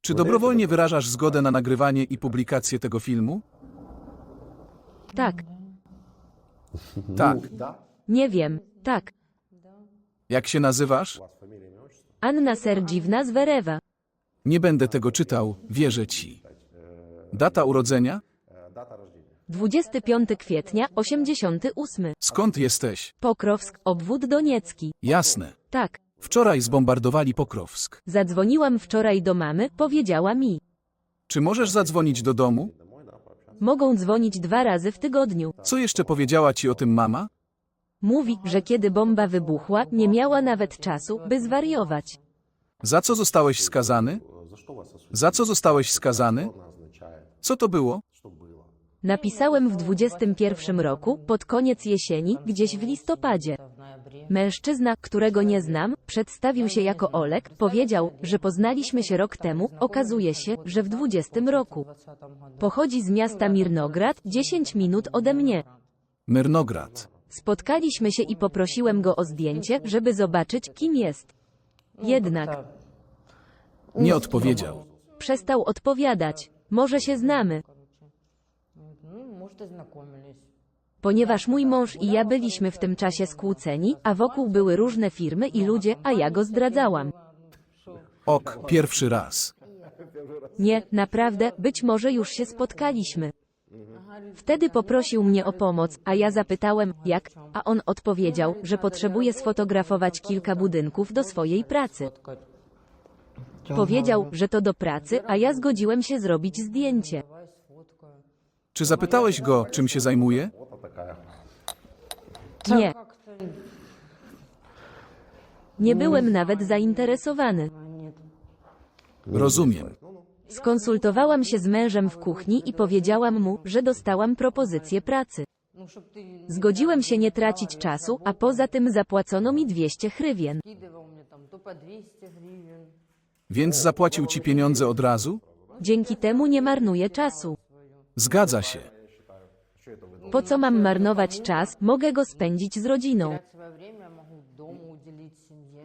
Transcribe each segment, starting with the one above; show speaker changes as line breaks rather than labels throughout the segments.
Czy dobrowolnie wyrażasz zgodę na nagrywanie i publikację tego filmu?
Tak.
Tak.
Nie wiem. Tak.
Jak się nazywasz?
Anna Serdziwna Zverewa.
Nie będę tego czytał, wierzę ci. Data urodzenia?
25 kwietnia 88.
Skąd jesteś?
Pokrowsk, obwód doniecki.
Jasne.
Tak.
Wczoraj zbombardowali Pokrowsk.
Zadzwoniłam wczoraj do mamy, powiedziała mi.
Czy możesz zadzwonić do domu?
Mogą dzwonić 2 razy w tygodniu.
Co jeszcze powiedziała ci o tym mama?
Mówi, że kiedy bomba wybuchła, nie miała nawet czasu, by zwariować.
Za co zostałeś skazany? Za co zostałeś skazany? Co to było?
Napisałem w 21 roku, pod koniec jesieni, gdzieś w listopadzie. Mężczyzna, którego nie znam, przedstawił się jako Oleg, powiedział, że poznaliśmy się rok temu, okazuje się, że w 20 roku. Pochodzi z miasta Mirnograd, 10 minut ode mnie.
Myrnograd.
Spotkaliśmy się i poprosiłem go o zdjęcie, żeby zobaczyć, kim jest. Jednak
Nie odpowiedział.
przestał odpowiadać. Może się znamy. Ponieważ mój mąż i ja byliśmy w tym czasie skłóceni, a wokół były różne firmy i ludzie, a ja go zdradzałam.
Ok, pierwszy raz.
Nie, naprawdę, być może już się spotkaliśmy. Wtedy poprosił mnie o pomoc, a ja zapytałem, jak, a on odpowiedział, że potrzebuje sfotografować kilka budynków do swojej pracy. Powiedział, że to do pracy, a ja zgodziłem się zrobić zdjęcie.
Czy zapytałeś go, czym się zajmuje?
Nie. Nie byłem nawet zainteresowany.
Rozumiem.
Skonsultowałam się z mężem w kuchni i powiedziałam mu, że dostałam propozycję pracy. Zgodziłem się nie tracić czasu, a poza tym zapłacono mi 200 hrywien.
Więc zapłacił ci pieniądze od razu?
Dzięki temu nie marnuję czasu.
Zgadza się.
Po co mam marnować czas, mogę go spędzić z rodziną.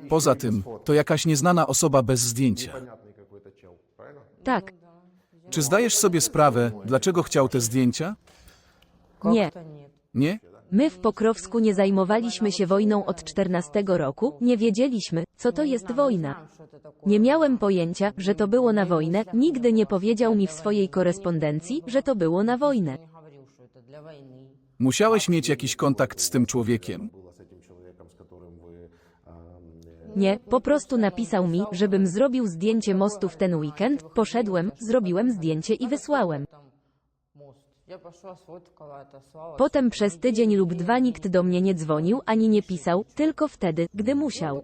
Poza tym, to jakaś nieznana osoba bez zdjęcia.
Tak.
Czy zdajesz sobie sprawę, dlaczego chciał te zdjęcia?
Nie.
Nie?
My w Pokrowsku nie zajmowaliśmy się wojną od 14 roku, nie wiedzieliśmy, co to jest wojna. Nie miałem pojęcia, że to było na wojnę, nigdy nie powiedział mi w swojej korespondencji, że to było na wojnę.
Musiałeś mieć jakiś kontakt z tym człowiekiem?
Nie, po prostu napisał mi, żebym zrobił zdjęcie mostu w ten weekend, poszedłem, zrobiłem zdjęcie i wysłałem. Potem przez tydzień lub 2 nikt do mnie nie dzwonił ani nie pisał, tylko wtedy, gdy musiał.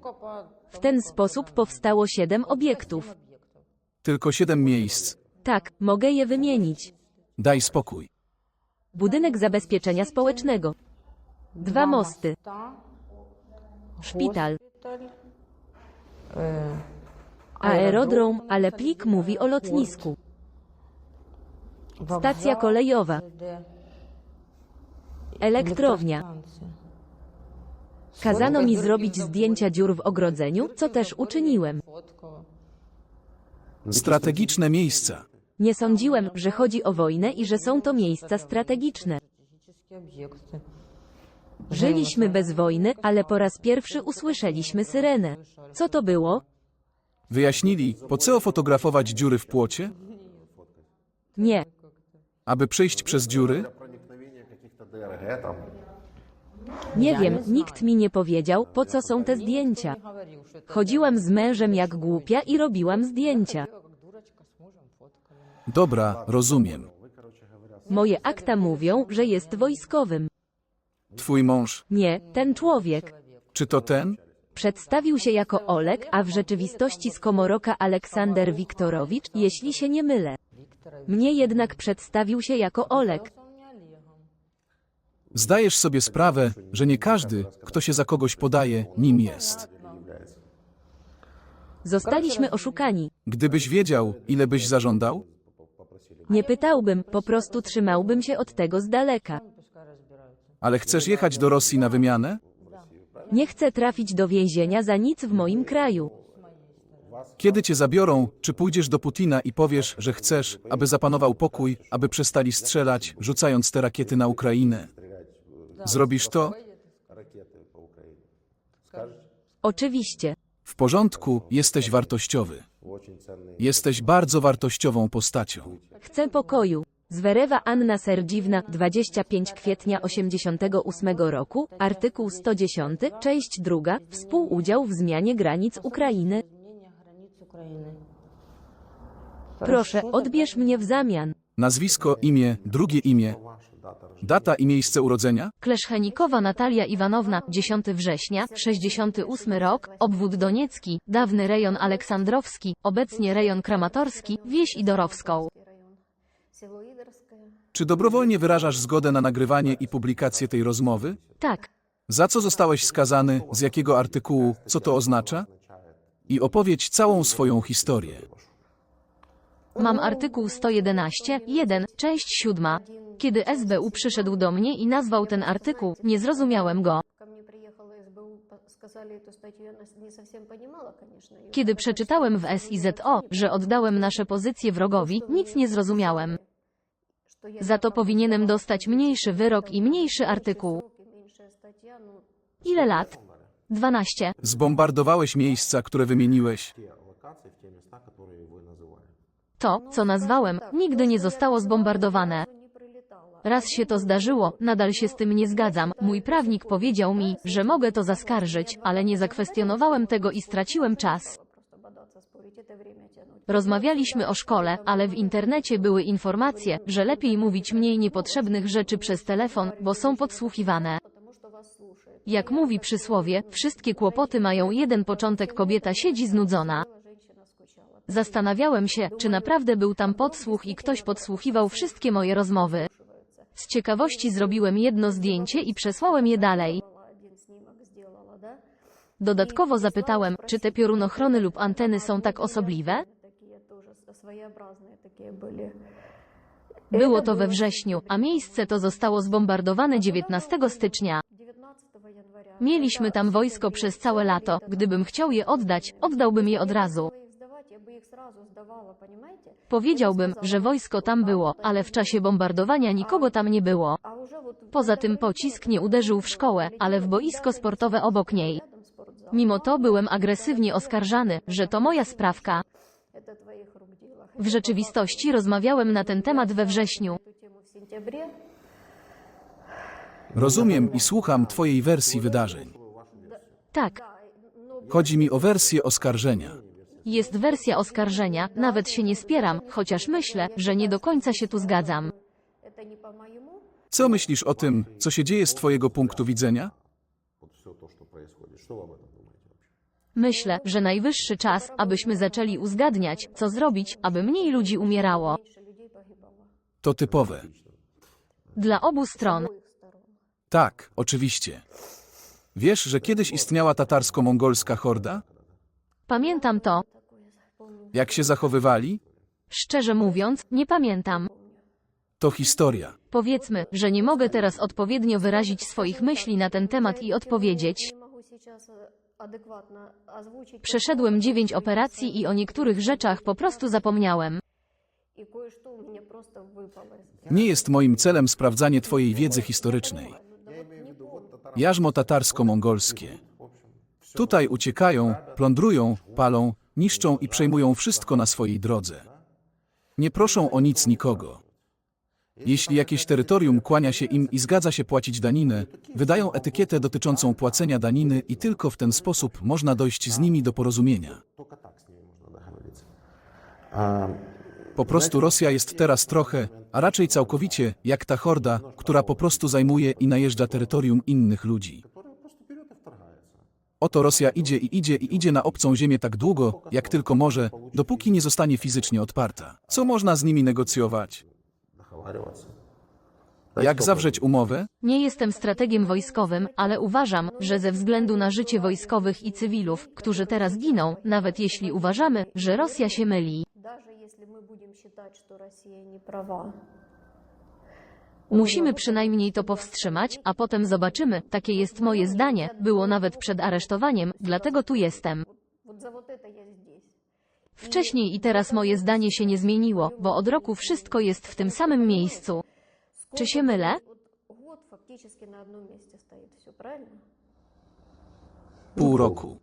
W ten sposób powstało 7 obiektów.
Tylko 7 miejsc.
Tak, mogę je wymienić.
Daj spokój.
Budynek zabezpieczenia społecznego. 2 mosty. Szpital. Aerodrom, ale plik mówi o lotnisku. Stacja kolejowa. Elektrownia. Kazano mi zrobić zdjęcia dziur w ogrodzeniu, co też uczyniłem.
Strategiczne miejsca.
Nie sądziłem, że chodzi o wojnę i że są to miejsca strategiczne. Żyliśmy bez wojny, ale po raz pierwszy usłyszeliśmy syrenę. Co to było?
Wyjaśnili, po co fotografować dziury w płocie?
Nie.
Aby przejść przez dziury?
Nie wiem, nikt mi nie powiedział, po co są te zdjęcia. Chodziłam z mężem jak głupia i robiłam zdjęcia.
Dobra, rozumiem.
Moje akta mówią, że jest wojskowym.
Twój mąż,
Nie, ten człowiek.
czy to ten?
Przedstawił się jako Oleg, a w rzeczywistości z Komoroka Aleksander Wiktorowicz, jeśli się nie mylę. Mnie jednak przedstawił się jako Oleg.
Zdajesz sobie sprawę, że nie każdy, kto się za kogoś podaje, nim jest.
Zostaliśmy oszukani.
Gdybyś wiedział, ile byś zażądał?
Nie pytałbym, po prostu trzymałbym się od tego z daleka.
Ale chcesz jechać do Rosji na wymianę?
Nie chcę trafić do więzienia za nic w moim kraju.
Kiedy cię zabiorą, czy pójdziesz do Putina i powiesz, że chcesz, aby zapanował pokój, aby przestali strzelać, rzucając te rakiety na Ukrainę? Zrobisz to?
Oczywiście.
W porządku, jesteś wartościowy. Jesteś bardzo wartościową postacią.
Chcę pokoju. Zverewa Anna Serdziwna, 25 kwietnia 88 roku, artykuł 110, część 2, współudział w zmianie granic Ukrainy. Proszę, odbierz mnie w zamian.
Nazwisko, imię, drugie imię, data i miejsce urodzenia?
Kleszchenikowa Natalia Iwanowna, 10 września, 68 rok, obwód doniecki, dawny rejon aleksandrowski, obecnie rejon kramatorski, wieś idorowską.
Czy dobrowolnie wyrażasz zgodę na nagrywanie i publikację tej rozmowy?
Tak.
Za co zostałeś skazany, z jakiego artykułu, co to oznacza? I opowiedz całą swoją historię.
Mam artykuł 111, 1, część 7. Kiedy SBU przyszedł do mnie i nazwał ten artykuł, nie zrozumiałem go. Kiedy przeczytałem w SIZO, że oddałem nasze pozycje wrogowi, nic nie zrozumiałem. Za to powinienem dostać mniejszy wyrok i mniejszy artykuł. Ile lat? 12.
Zbombardowałeś miejsca, które wymieniłeś.
To, co nazwałem, nigdy nie zostało zbombardowane. Raz się to zdarzyło, nadal się z tym nie zgadzam. Mój prawnik powiedział mi, że mogę to zaskarżyć, ale nie zakwestionowałem tego i straciłem czas. Rozmawialiśmy o szkole, ale w internecie były informacje, że lepiej mówić mniej niepotrzebnych rzeczy przez telefon, bo są podsłuchiwane. Jak mówi przysłowie, wszystkie kłopoty mają jeden początek, kobieta siedzi znudzona. Zastanawiałem się, czy naprawdę był tam podsłuch i ktoś podsłuchiwał wszystkie moje rozmowy. Z ciekawości zrobiłem jedno zdjęcie i przesłałem je dalej. Dodatkowo zapytałem, czy te piorunochrony lub anteny są tak osobliwe? Było to we wrześniu, a miejsce to zostało zbombardowane 19 stycznia. Mieliśmy tam wojsko przez całe lato. Gdybym chciał je oddać, oddałbym je od razu. Powiedziałbym, że wojsko tam było, ale w czasie bombardowania nikogo tam nie było. Poza tym pocisk nie uderzył w szkołę, ale w boisko sportowe obok niej. Mimo to byłem agresywnie oskarżany, że to moja sprawka. W rzeczywistości rozmawiałem na ten temat we wrześniu.
Rozumiem i słucham twojej wersji wydarzeń.
Tak,
Chodzi mi o wersję oskarżenia.
jest wersja oskarżenia, nawet się nie spieram, chociaż myślę, że nie do końca się tu zgadzam.
Co myślisz o tym, co się dzieje z twojego punktu widzenia?
Myślę, że najwyższy czas, abyśmy zaczęli uzgadniać, co zrobić, aby mniej ludzi umierało.
To typowe.
Dla obu stron.
Tak, oczywiście. Wiesz, że kiedyś istniała tatarsko-mongolska horda?
Pamiętam to.
Jak się zachowywali?
Szczerze mówiąc, nie pamiętam.
To historia.
Powiedzmy, że nie mogę teraz odpowiednio wyrazić swoich myśli na ten temat i odpowiedzieć. Przeszedłem 9 operacji i o niektórych rzeczach po prostu zapomniałem.
Nie jest moim celem sprawdzanie twojej wiedzy historycznej. Jarzmo tatarsko-mongolskie. Tutaj uciekają, plądrują, palą, niszczą i przejmują wszystko na swojej drodze. Nie proszą o nic nikogo. Jeśli jakieś terytorium kłania się im i zgadza się płacić daninę, wydają etykietę dotyczącą płacenia daniny i tylko w ten sposób można dojść z nimi do porozumienia. Po prostu Rosja jest teraz trochę, a raczej całkowicie, jak ta horda, która po prostu zajmuje i najeżdża terytorium innych ludzi. Oto Rosja idzie i idzie i idzie na obcą ziemię tak długo, jak tylko może, dopóki nie zostanie fizycznie odparta. Co można z nimi negocjować? Jak zawrzeć umowę?
Nie jestem strategiem wojskowym, ale uważam, że ze względu na życie wojskowych i cywilów, którzy teraz giną, nawet jeśli uważamy, że Rosja się myli, musimy przynajmniej to powstrzymać, a potem zobaczymy. Takie jest moje zdanie, było nawet przed aresztowaniem, dlatego tu jestem. Wcześniej i teraz moje zdanie się nie zmieniło, bo od roku wszystko jest w tym samym miejscu. Czy się mylę?
Pół roku.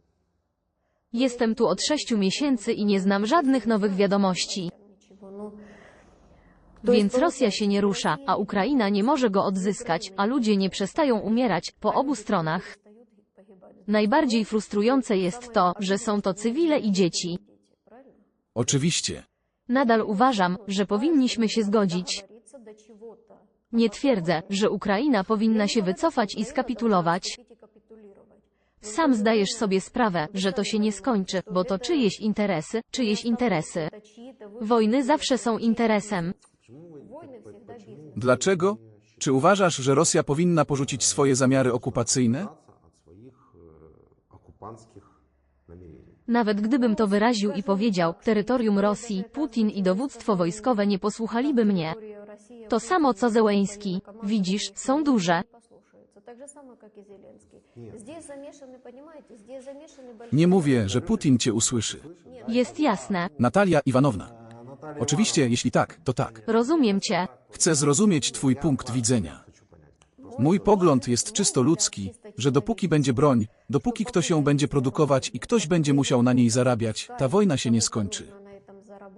Jestem tu od 6 miesięcy i nie znam żadnych nowych wiadomości. Więc Rosja się nie rusza, a Ukraina nie może go odzyskać, a ludzie nie przestają umierać, po obu stronach. Najbardziej frustrujące jest to, że są to cywile i dzieci.
Oczywiście.
Nadal uważam, że powinniśmy się zgodzić. Nie twierdzę, że Ukraina powinna się wycofać i skapitulować. Sam zdajesz sobie sprawę, że to się nie skończy, bo to czyjeś interesy. Wojny zawsze są interesem.
Dlaczego? Czy uważasz, że Rosja powinna porzucić swoje zamiary okupacyjne?
Nawet gdybym to wyraził i powiedział, terytorium Rosji, Putin i dowództwo wojskowe nie posłuchaliby mnie. To samo co Zełenski. Widzisz, są duże.
Nie mówię, że Putin cię usłyszy.
Jest jasne.
Natalia Iwanowna. Oczywiście, jeśli tak, to tak.
Rozumiem cię.
Chcę zrozumieć twój punkt widzenia. Mój pogląd jest czysto ludzki, że dopóki będzie broń, dopóki ktoś ją będzie produkować i ktoś będzie musiał na niej zarabiać, ta wojna się nie skończy.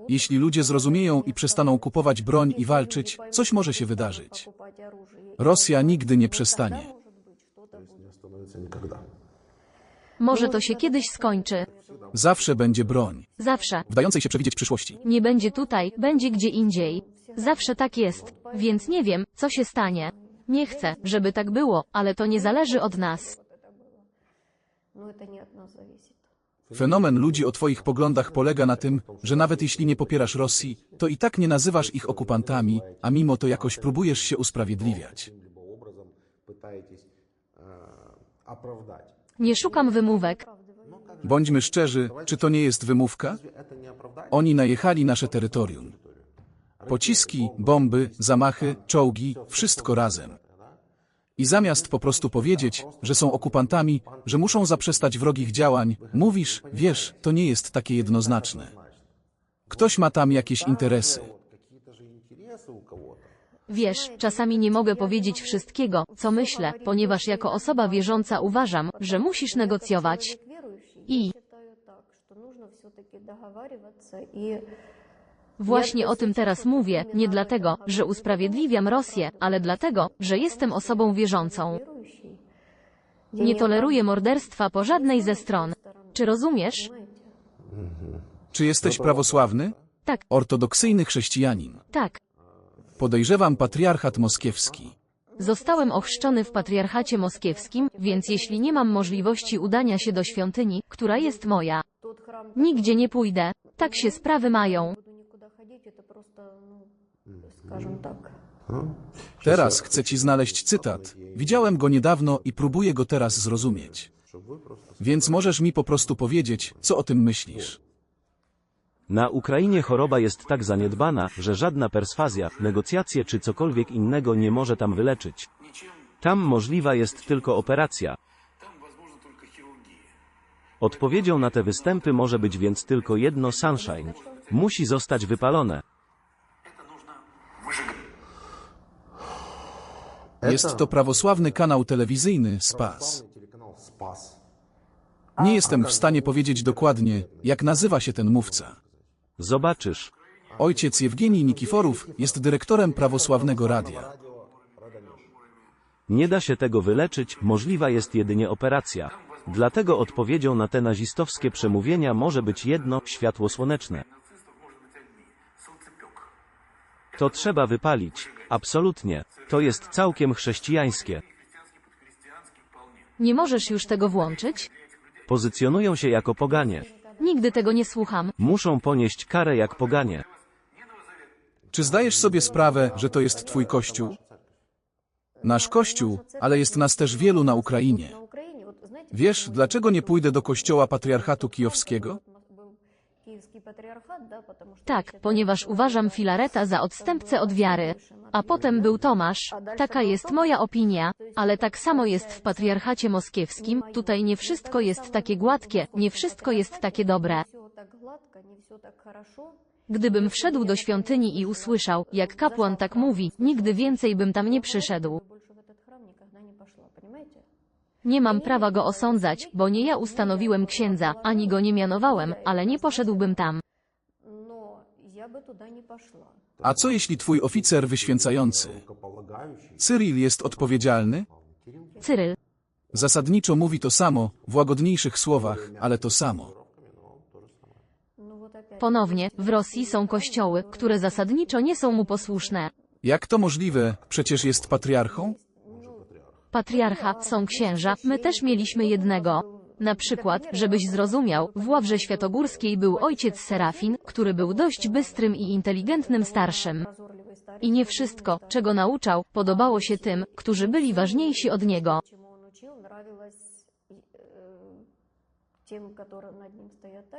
Jeśli ludzie zrozumieją i przestaną kupować broń i walczyć, coś może się wydarzyć. Rosja nigdy nie przestanie.
Może to się kiedyś skończy.
Zawsze będzie broń,
Zawsze.
w dającej się przewidzieć przyszłości.
Nie będzie tutaj, będzie gdzie indziej. Zawsze tak jest. Więc nie wiem, co się stanie. Nie chcę, żeby tak było, ale to nie zależy od nas.
Fenomen ludzi o twoich poglądach polega na tym, że nawet jeśli nie popierasz Rosji, to i tak nie nazywasz ich okupantami, a mimo to jakoś próbujesz się usprawiedliwiać.
Nie szukam wymówek.
Bądźmy szczerzy, czy to nie jest wymówka? Oni najechali nasze terytorium. Pociski, bomby, zamachy, czołgi, wszystko razem. I zamiast po prostu powiedzieć, że są okupantami, że muszą zaprzestać wrogich działań, mówisz, wiesz, to nie jest takie jednoznaczne. Ktoś ma tam jakieś interesy.
Wiesz, czasami nie mogę powiedzieć wszystkiego, co myślę, ponieważ jako osoba wierząca uważam, że musisz negocjować. I właśnie o tym teraz mówię, nie dlatego, że usprawiedliwiam Rosję, ale dlatego, że jestem osobą wierzącą. Nie toleruję morderstwa po żadnej ze stron. Czy rozumiesz?
Czy jesteś prawosławny?
Tak,
Ortodoksyjny chrześcijanin.
tak.
Podejrzewam patriarchat moskiewski.
Zostałem ochrzczony w patriarchacie moskiewskim, więc jeśli nie mam możliwości udania się do świątyni, która jest moja, nigdzie nie pójdę. Tak się sprawy mają.
Teraz chcę ci znaleźć cytat. Widziałem go niedawno i próbuję go teraz zrozumieć. Więc możesz mi po prostu powiedzieć, co o tym myślisz.
Na Ukrainie choroba jest tak zaniedbana, że żadna perswazja, negocjacje czy cokolwiek innego nie może tam wyleczyć. Tam możliwa jest tylko operacja. Odpowiedzią na te występy może być więc tylko jedno: Sunshine. Musi zostać wypalone.
Jest to prawosławny kanał telewizyjny Spas. Nie jestem w stanie powiedzieć dokładnie, jak nazywa się ten mówca.
Zobaczysz.
Ojciec Jewgenij Nikiforów jest dyrektorem prawosławnego radia.
Nie da się tego wyleczyć, możliwa jest jedynie operacja. Dlatego odpowiedzią na te nazistowskie przemówienia może być jedno: światło słoneczne. To trzeba wypalić. Absolutnie. To jest całkiem chrześcijańskie.
Nie możesz już tego włączyć?
Pozycjonują się jako poganie.
Nigdy tego nie słucham.
Muszą ponieść karę jak poganie.
Czy zdajesz sobie sprawę, że to jest twój kościół? Nasz kościół, ale jest nas też wielu na Ukrainie. Wiesz, dlaczego nie pójdę do kościoła patriarchatu kijowskiego?
Tak, ponieważ uważam Filareta za odstępcę od wiary. A potem był Tomasz. Taka jest moja opinia. Ale tak samo jest w patriarchacie moskiewskim. Tutaj nie wszystko jest takie gładkie, nie wszystko jest takie dobre. Gdybym wszedł do świątyni i usłyszał, jak kapłan tak mówi, nigdy więcej bym tam nie przyszedł. Nie mam prawa go osądzać, bo nie ja ustanowiłem księdza, ani go nie mianowałem, ale nie poszedłbym tam.
A co jeśli twój oficer wyświęcający, Cyril, jest odpowiedzialny?
Cyryl.
Zasadniczo mówi to samo, w łagodniejszych słowach, ale to samo.
Ponownie, w Rosji są kościoły, które zasadniczo nie są mu posłuszne.
Jak to możliwe? Przecież jest patriarchą?
Patriarcha, są księża, my też mieliśmy jednego. Na przykład, żebyś zrozumiał, w Ławrze Świętogórskiej był ojciec Serafin, który był dość bystrym i inteligentnym starszym. I nie wszystko, czego nauczał, podobało się tym, którzy byli ważniejsi od niego.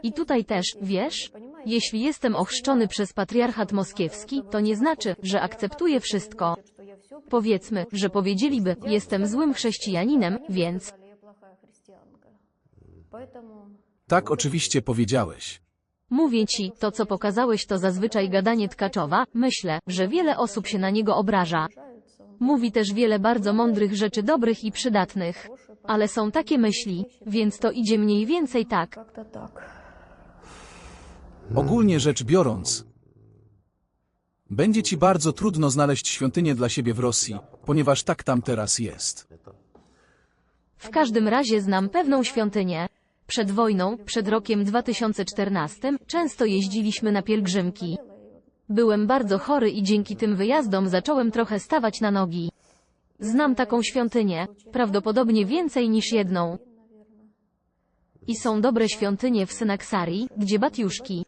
I tutaj też, wiesz, jeśli jestem ochrzczony przez patriarchat moskiewski, to nie znaczy, że akceptuję wszystko. Powiedzmy, że powiedzieliby, jestem złym chrześcijaninem, więc...
Tak, oczywiście powiedziałeś.
Mówię ci, to co pokazałeś to zazwyczaj gadanie Tkaczowa, myślę, że wiele osób się na niego obraża. Mówi też wiele bardzo mądrych rzeczy dobrych i przydatnych. Ale są takie myśli, więc to idzie mniej więcej tak.
Ogólnie rzecz biorąc, będzie ci bardzo trudno znaleźć świątynię dla siebie w Rosji, ponieważ tak tam teraz jest.
W każdym razie znam pewną świątynię. Przed wojną, przed rokiem 2014, często jeździliśmy na pielgrzymki. Byłem bardzo chory i dzięki tym wyjazdom zacząłem trochę stawać na nogi. Znam taką świątynię, prawdopodobnie więcej niż jedną. I są dobre świątynie w Synaksarii, gdzie Batiuszki.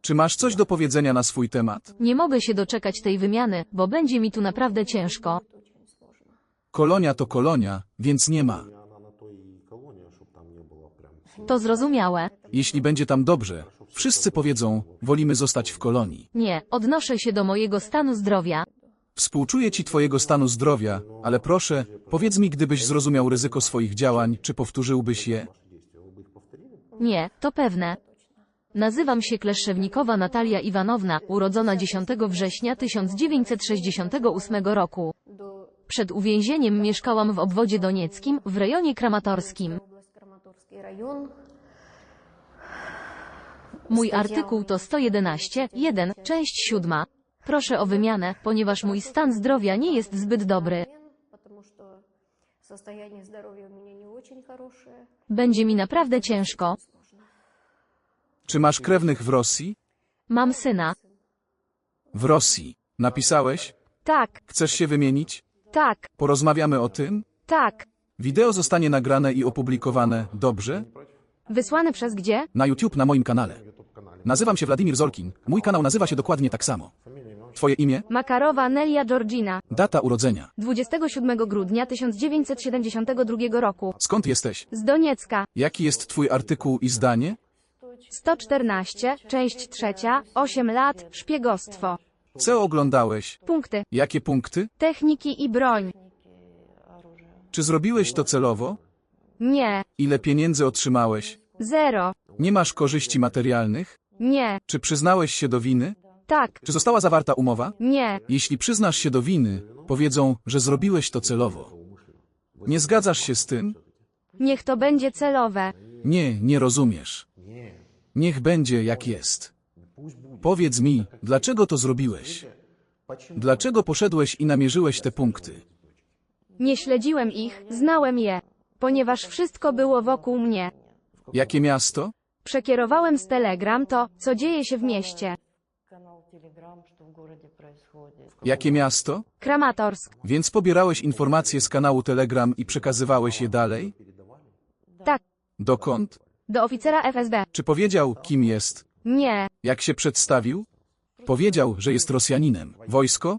Czy masz coś do powiedzenia na swój temat?
Nie mogę się doczekać tej wymiany, bo będzie mi tu naprawdę ciężko.
Kolonia to kolonia, więc nie ma.
To zrozumiałe.
Jeśli będzie tam dobrze, wszyscy powiedzą, wolimy zostać w kolonii.
Nie, odnoszę się do mojego stanu zdrowia.
Współczuję ci twojego stanu zdrowia, ale proszę, powiedz mi, gdybyś zrozumiał ryzyko swoich działań, czy powtórzyłbyś je?
Nie, to pewne. Nazywam się Kleszewnikowa Natalia Iwanowna, urodzona 10 września 1968 roku. Przed uwięzieniem mieszkałam w obwodzie donieckim, w rejonie kramatorskim. Mój artykuł to 111.1, część 7. Proszę o wymianę, ponieważ mój stan zdrowia nie jest zbyt dobry. Będzie mi naprawdę ciężko.
Czy masz krewnych w Rosji?
Mam syna.
W Rosji. Napisałeś?
Tak,
Chcesz się wymienić?
tak,
Porozmawiamy o tym?
tak.
Wideo zostanie nagrane i opublikowane, dobrze?
Wysłany przez gdzie?
Na YouTube na moim kanale. Nazywam się Władimir Zolkin. Mój kanał nazywa się dokładnie tak samo. Twoje imię?
Makarowa Nelia Georgina.
Data urodzenia.
27 grudnia 1972 roku.
Skąd jesteś?
Z Doniecka.
Jaki jest twój artykuł i zdanie?
114, część 3, 8 lat, szpiegostwo.
Co oglądałeś?
Punkty.
Jakie punkty?
Techniki i broń.
Czy zrobiłeś to celowo?
Nie.
Ile pieniędzy otrzymałeś?
0.
Nie masz korzyści materialnych?
Nie.
Czy przyznałeś się do winy?
Tak.
Czy została zawarta umowa?
Nie.
Jeśli przyznasz się do winy, powiedzą, że zrobiłeś to celowo. Nie zgadzasz się z tym?
Niech to będzie celowe.
Nie, nie rozumiesz. Niech będzie jak jest. Powiedz mi, dlaczego to zrobiłeś? Dlaczego poszedłeś i namierzyłeś te punkty?
Nie śledziłem ich, znałem je. Ponieważ wszystko było wokół mnie.
Jakie miasto?
Przekierowałem z Telegram to, co dzieje się w mieście.
Jakie miasto?
Kramatorsk.
Więc pobierałeś informacje z kanału Telegram i przekazywałeś je dalej?
Tak.
Dokąd?
Do oficera FSB.
Czy powiedział, kim jest?
Nie.
Jak się przedstawił? Powiedział, że jest Rosjaninem. Wojsko?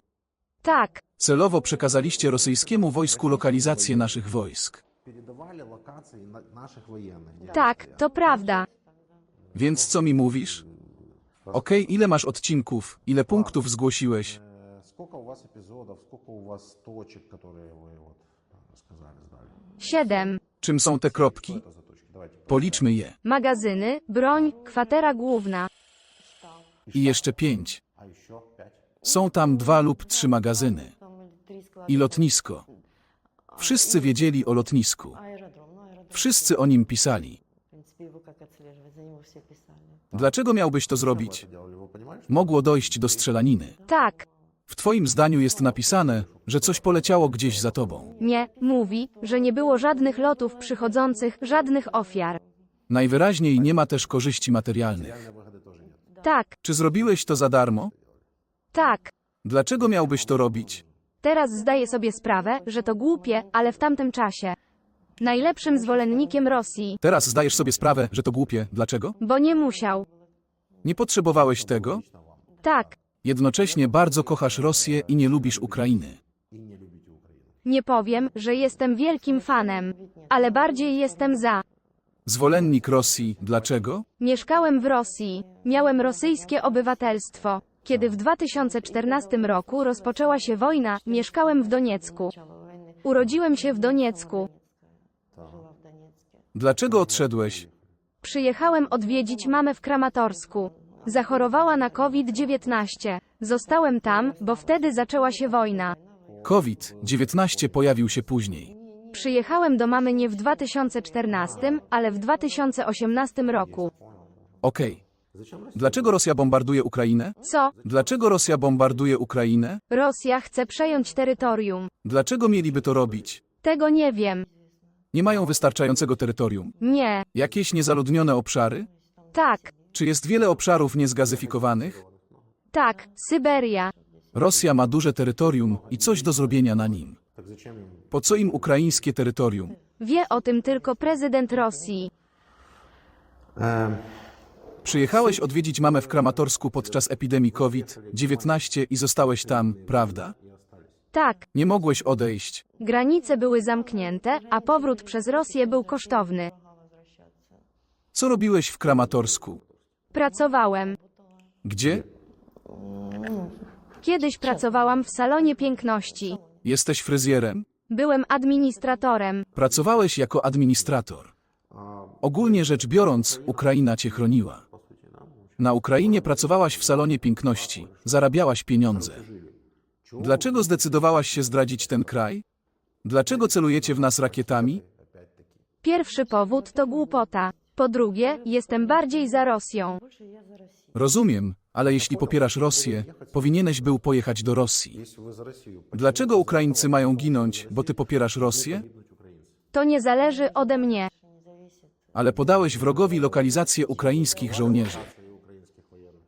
Tak.
Celowo przekazaliście rosyjskiemu wojsku lokalizację naszych wojsk.
Tak, to prawda.
Więc co mi mówisz? Okej, ile masz odcinków? Ile punktów zgłosiłeś?
Сколько у вас эпизодов, сколько у вас точек, которые вы вот сказали, сдали?
7.
Czym są te kropki?
Это за точки.
Policzmy je.
Magazyny, broń, kwatera główna.
I jeszcze 5. Są tam 2 lub 3 magazyny. I lotnisko. Wszyscy wiedzieli o lotnisku. Wszyscy o nim pisali. Dlaczego miałbyś to zrobić? Mogło dojść do strzelaniny.
Tak,
W twoim zdaniu jest napisane, że coś poleciało gdzieś za tobą.
nie, mówi, że nie było żadnych lotów przychodzących, żadnych ofiar.
Najwyraźniej nie ma też korzyści materialnych.
Tak,
Czy zrobiłeś to za darmo?
tak.
Dlaczego miałbyś to robić?
Teraz zdaję sobie sprawę, że to głupie, ale w tamtym czasie. Najlepszym zwolennikiem Rosji,
Teraz zdajesz sobie sprawę, że to głupie. Dlaczego?
bo nie musiał.
Nie potrzebowałeś tego?
Tak,
Jednocześnie bardzo kochasz Rosję i nie lubisz Ukrainy.
nie powiem, że jestem wielkim fanem, ale bardziej jestem za.
Zwolennik Rosji. Dlaczego?
Mieszkałem w Rosji, miałem rosyjskie obywatelstwo. Kiedy w 2014 roku rozpoczęła się wojna, mieszkałem w Doniecku. Urodziłem się w Doniecku.
Dlaczego odszedłeś?
Przyjechałem odwiedzić mamę w Kramatorsku. Zachorowała na COVID-19. Zostałem tam, bo wtedy zaczęła się wojna.
COVID-19 pojawił się później.
Przyjechałem do mamy nie w 2014, ale w 2018 roku.
Okej. Dlaczego Rosja bombarduje Ukrainę?
Co?
Dlaczego Rosja bombarduje Ukrainę?
Rosja chce przejąć terytorium.
Dlaczego mieliby to robić?
Tego nie wiem.
Nie mają wystarczającego terytorium.
Nie.
Jakieś niezaludnione obszary?
Tak.
Czy jest wiele obszarów niezgazyfikowanych?
Tak. Syberia.
Rosja ma duże terytorium i coś do zrobienia na nim. Po co im ukraińskie terytorium?
Wie o tym tylko prezydent Rosji.
Przyjechałeś odwiedzić mamę w Kramatorsku podczas epidemii COVID-19 i zostałeś tam, prawda?
Tak.
Nie mogłeś odejść.
Granice były zamknięte, a powrót przez Rosję był kosztowny.
Co robiłeś w Kramatorsku?
Pracowałem.
Gdzie?
Kiedyś pracowałam w salonie piękności.
Jesteś fryzjerem?
Byłem administratorem.
Pracowałeś jako administrator. Ogólnie rzecz biorąc, Ukraina cię chroniła. Na Ukrainie pracowałaś w salonie piękności, zarabiałaś pieniądze. Dlaczego zdecydowałaś się zdradzić ten kraj? Dlaczego celujecie w nas rakietami?
Pierwszy powód to głupota. Po drugie, jestem bardziej za Rosją.
Rozumiem, ale jeśli popierasz Rosję, powinieneś był pojechać do Rosji. Dlaczego Ukraińcy mają ginąć, bo ty popierasz Rosję?
To nie zależy ode mnie.
Ale podałeś wrogowi lokalizację ukraińskich żołnierzy.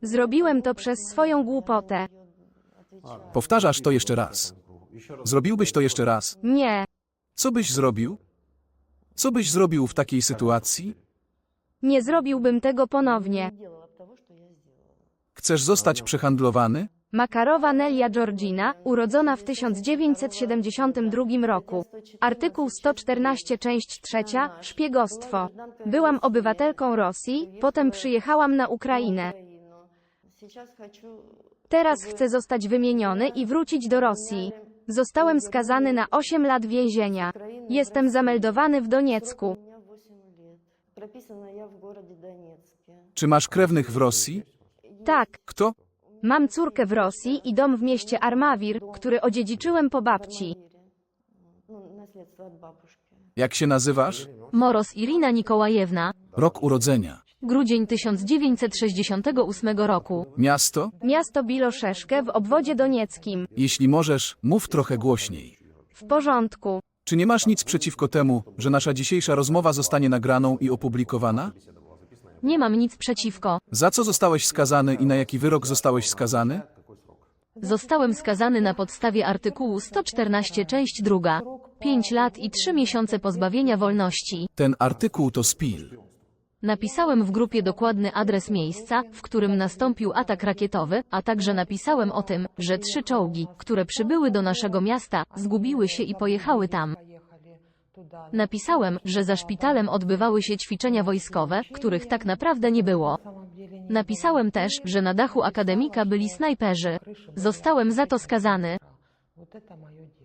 Zrobiłem to przez swoją głupotę.
Powtarzasz to jeszcze raz. Zrobiłbyś to jeszcze raz?
Nie.
Co byś zrobił? Co byś zrobił w takiej sytuacji?
Nie zrobiłbym tego ponownie.
Chcesz zostać przehandlowany?
Makarowa Nelia Georgina, urodzona w 1972 roku. Artykuł 114 część 3, szpiegostwo. Byłam obywatelką Rosji, potem przyjechałam na Ukrainę. Teraz chcę zostać wymieniony i wrócić do Rosji. Zostałem skazany na 8 lat więzienia. Jestem zameldowany w Doniecku.
Czy masz krewnych w Rosji?
Tak,
Kto?
mam córkę w Rosji i dom w mieście Armawir, który odziedziczyłem po babci.
Jak się nazywasz?
Moros Irina Nikołajewna,
Rok urodzenia.
grudzień 1968 roku.
Miasto?
Miasto Biloszeszkę w obwodzie donieckim.
Jeśli możesz, mów trochę głośniej.
W porządku.
Czy nie masz nic przeciwko temu, że nasza dzisiejsza rozmowa zostanie nagraną i opublikowana?
Nie mam nic przeciwko.
Za co zostałeś skazany i na jaki wyrok zostałeś skazany?
Zostałem skazany na podstawie artykułu 114 część 2. 5 lat i 3 miesiące pozbawienia wolności.
Ten artykuł to spil.
Napisałem w grupie dokładny adres miejsca, w którym nastąpił atak rakietowy, a także napisałem o tym, że 3 czołgi, które przybyły do naszego miasta, zgubiły się i pojechały tam. Napisałem, że za szpitalem odbywały się ćwiczenia wojskowe, których tak naprawdę nie było. Napisałem też, że na dachu akademika byli snajperzy. Zostałem za to skazany.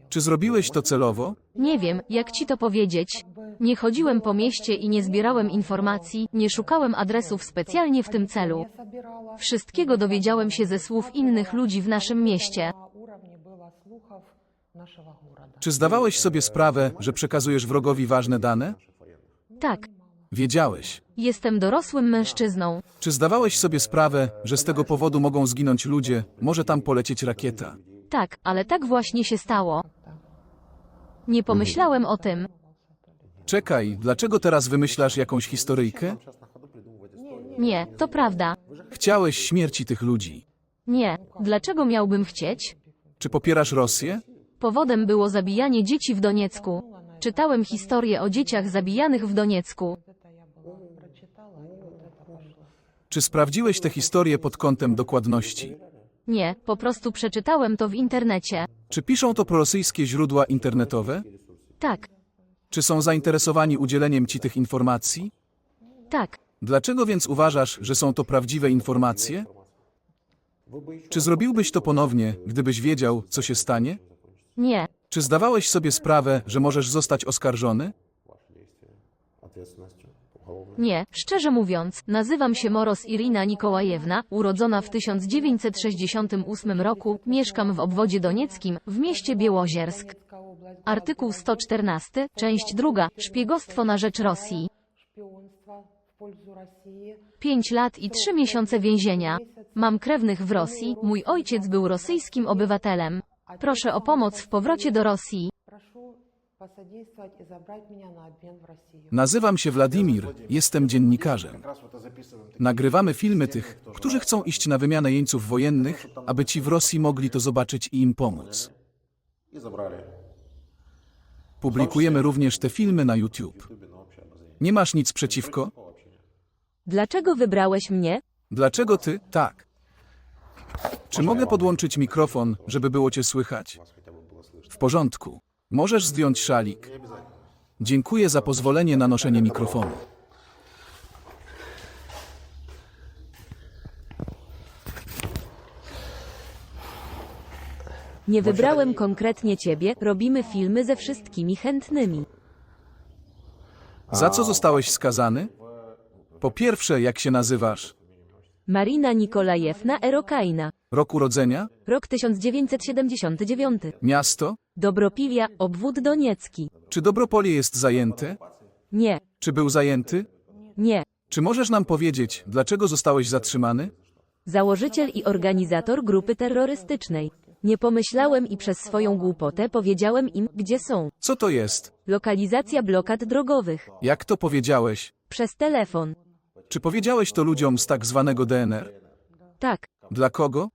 Czy zrobiłeś to celowo?
Nie wiem, jak ci to powiedzieć. Nie chodziłem po mieście i nie zbierałem informacji, nie szukałem adresów specjalnie w tym celu. Wszystkiego dowiedziałem się ze słów innych ludzi w naszym mieście.
Czy zdawałeś sobie sprawę, że przekazujesz wrogowi ważne dane?
Tak,
Wiedziałeś.
jestem dorosłym mężczyzną.
Czy zdawałeś sobie sprawę, że z tego powodu mogą zginąć ludzie, może tam polecieć rakieta?
Tak, ale tak właśnie się stało. Nie pomyślałem o tym.
Czekaj, dlaczego teraz wymyślasz jakąś historyjkę?
Nie, to prawda.
Chciałeś śmierci tych ludzi.
Nie, dlaczego miałbym chcieć?
Czy popierasz Rosję?
Powodem było zabijanie dzieci w Doniecku. Czytałem historię o dzieciach zabijanych w Doniecku.
Czy sprawdziłeś tę historię pod kątem dokładności?
Nie, po prostu przeczytałem to w internecie.
Czy piszą to prorosyjskie źródła internetowe?
Tak,
Czy są zainteresowani udzieleniem ci tych informacji?
tak.
Dlaczego więc uważasz, że są to prawdziwe informacje? Czy zrobiłbyś to ponownie, gdybyś wiedział, co się stanie?
Nie,
Czy zdawałeś sobie sprawę, że możesz zostać oskarżony?
nie, szczerze mówiąc, nazywam się Moros Irina Nikołajewna, urodzona w 1968 roku, mieszkam w obwodzie donieckim, w mieście Białoziersk. Artykuł 114, część 2, szpiegostwo na rzecz Rosji. 5 lat i 3 miesiące więzienia. Mam krewnych w Rosji, mój ojciec był rosyjskim obywatelem. Proszę o pomoc w powrocie do Rosji.
Nazywam się Władimir, jestem dziennikarzem. Nagrywamy filmy tych, którzy chcą iść na wymianę jeńców wojennych, aby ci w Rosji mogli to zobaczyć i im pomóc.
И забрали.
Publikujemy również te filmy na YouTube. Nie masz nic przeciwko?
Dlaczego wybrałeś mnie?
Dlaczego ty? Tak. Czy mogę podłączyć mikrofon, żeby było cię słychać? W porządku. Możesz zdjąć szalik. Dziękuję za pozwolenie na noszenie mikrofonu.
Nie wybrałem konkretnie ciebie, robimy filmy ze wszystkimi chętnymi.
Za co zostałeś skazany? Po pierwsze, jak się nazywasz?
Marina Nikolajewna Erokajna.
Rok urodzenia?
Rok 1979.
Miasto?
Dobropilia, obwód doniecki.
Czy Dobropolie jest zajęte?
Nie,
Czy był zajęty?
nie.
Czy możesz nam powiedzieć, dlaczego zostałeś zatrzymany?
Założyciel i organizator grupy terrorystycznej. Nie pomyślałem i przez swoją głupotę powiedziałem im, gdzie są.
Co to jest?
Lokalizacja blokad drogowych.
Jak to powiedziałeś?
Przez telefon.
Czy powiedziałeś to ludziom z tak zwanego DNR?
Tak.
Dla kogo?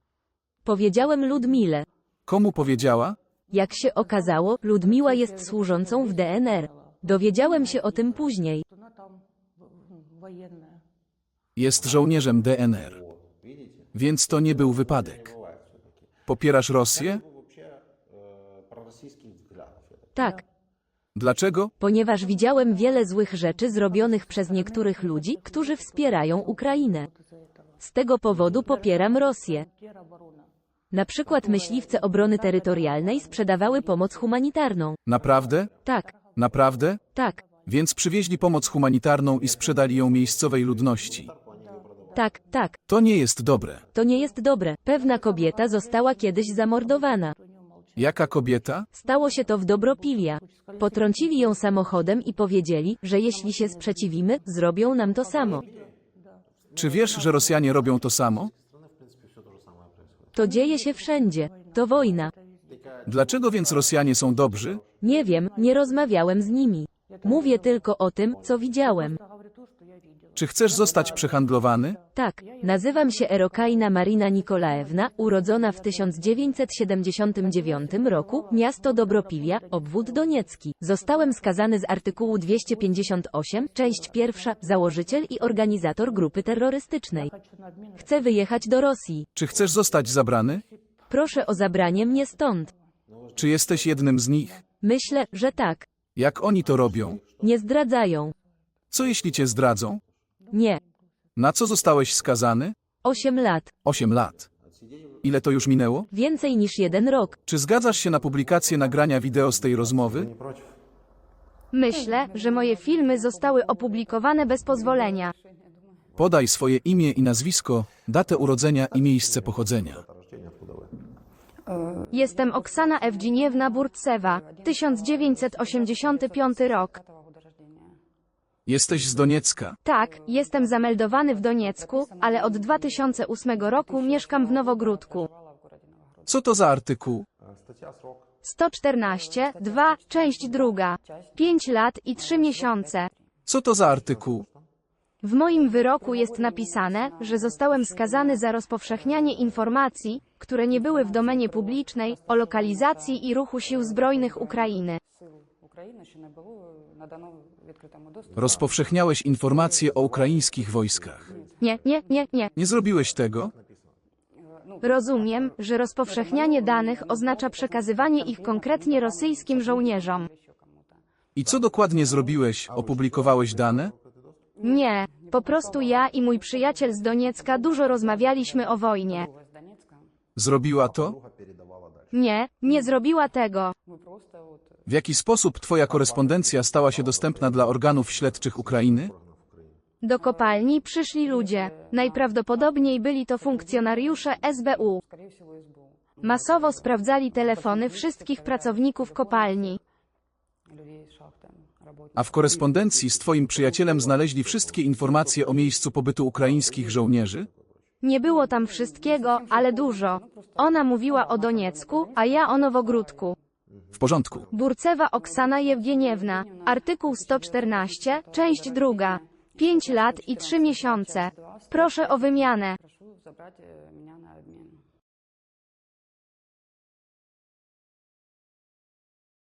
Powiedziałem Ludmile.
Komu powiedziała?
Jak się okazało, Ludmiła jest służącą w DNR. Dowiedziałem się o tym później.
Jest żołnierzem DNR. Więc to nie był wypadek. Popierasz Rosję?
Пророссийских взглядов.
Tak,
Dlaczego?
ponieważ widziałem wiele złych rzeczy zrobionych przez niektórych ludzi, którzy wspierają Ukrainę. Z tego powodu popieram Rosję. Na przykład myśliwce obrony terytorialnej sprzedawały pomoc humanitarną.
Naprawdę?
Tak,
Naprawdę?
tak,
Więc przywieźli pomoc humanitarną i sprzedali ją miejscowej ludności.
tak, tak.
To nie jest dobre.
To nie jest dobre. Pewna kobieta została kiedyś zamordowana.
Jaka kobieta?
Stało się to w Dobropilia. Potrącili ją samochodem i powiedzieli, że jeśli się sprzeciwimy, zrobią nam to samo.
Czy wiesz, że Rosjanie robią to samo?
To dzieje się wszędzie. To wojna.
Dlaczego więc Rosjanie są dobrzy?
Nie wiem, nie rozmawiałem z nimi. Mówię tylko o tym, co widziałem.
Czy chcesz zostać przehandlowany?
Tak, nazywam się Erokajna Marina Nikolaewna, urodzona w 1979 roku, miasto Dobropilia, obwód doniecki. Zostałem skazany z artykułu 258, część 1, założyciel i organizator grupy terrorystycznej. Chcę wyjechać do Rosji.
Czy chcesz zostać zabrany?
Proszę o zabranie mnie stąd.
Czy jesteś jednym z nich?
Myślę, że tak.
Jak oni to robią?
Nie zdradzają.
Co jeśli cię zdradzą?
Nie.
Na co zostałeś skazany?
8 lat.
8 lat. Ile to już minęło?
Więcej niż 1 rok.
Czy zgadzasz się na publikację nagrania wideo z tej rozmowy?
Не против?
Myślę, że moje filmy zostały opublikowane bez pozwolenia.
Podaj swoje imię i nazwisko, datę urodzenia i miejsce pochodzenia.
Рождения откуда вы?
Jestem Oksana Ewdziniewna Burtsewa, 1985 rok.
Jesteś z Doniecka.
Tak, jestem zameldowany w Doniecku, ale od 2008 roku mieszkam w Nowogródku.
Co to za artykuł?
Статья срок.
114, 2, część druga. 5 lat i 3 miesiące.
Co to za artykuł?
W moim wyroku jest napisane, że zostałem skazany za rozpowszechnianie informacji, które nie były w domenie publicznej, o lokalizacji i ruchu sił zbrojnych Ukrainy.
Rozpowszechniałeś informacje o ukraińskich wojskach.
Nie.
Nie zrobiłeś tego?
Rozumiem, że rozpowszechnianie danych oznacza przekazywanie ich konkretnie rosyjskim żołnierzom.
I co dokładnie zrobiłeś? Opublikowałeś dane?
Nie, po prostu ja i mój przyjaciel z Doniecka dużo rozmawialiśmy o wojnie.
Zrobiła to?
Nie zrobiła tego.
W jaki sposób twoja korespondencja stała się dostępna dla organów śledczych Ukrainy?
Do kopalni przyszli ludzie. Najprawdopodobniej byli to funkcjonariusze SBU. Masowo sprawdzali telefony wszystkich pracowników kopalni.
A w korespondencji z twoim przyjacielem znaleźli wszystkie informacje o miejscu pobytu ukraińskich żołnierzy?
Nie było tam wszystkiego, ale dużo. Ona mówiła o Doniecku, a ja o Nowogródku.
W porządku.
Burtsewa Oksana Jewgeniewna. Artykuł 114, część druga. 5 lat i 3 miesiące. Proszę o wymianę.
Прошу забрать меня на обмен.